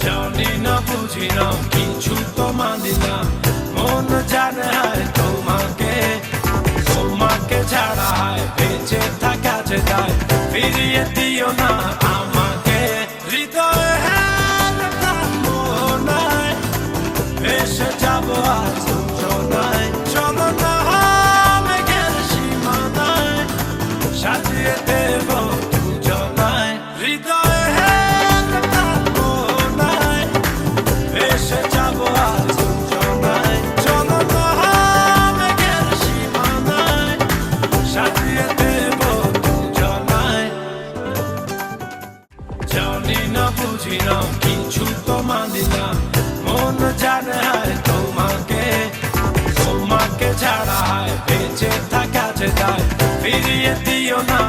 জানি না বুঝি না কিছু তো মানি না, মন জানে হায় তোমাকে, তোমাকে ছাড়া হায় বেঁচে থাকা যে যায়, ফিরিয়ে দিও না আমাকে। হৃদয়ে মোহনায় ভেসে যাবো আজ যোজনায়, চলো না মেঘের সীমানায় সাজিয়ে দেব দুজনায়। হৃদয়ে মোহনায় ভেসে যাবো আজ যোজনায়, চলো না মেঘের সীমানায় সাজিয়ে দেব দুজনায়। জানি না বুঝি না কিছু তো মানি না, মন জানে হায় তোমাকে, তোমাকে ছাড়া হায় বেঁচে থাকা যে যায়, ফিরিয়ে দিও না।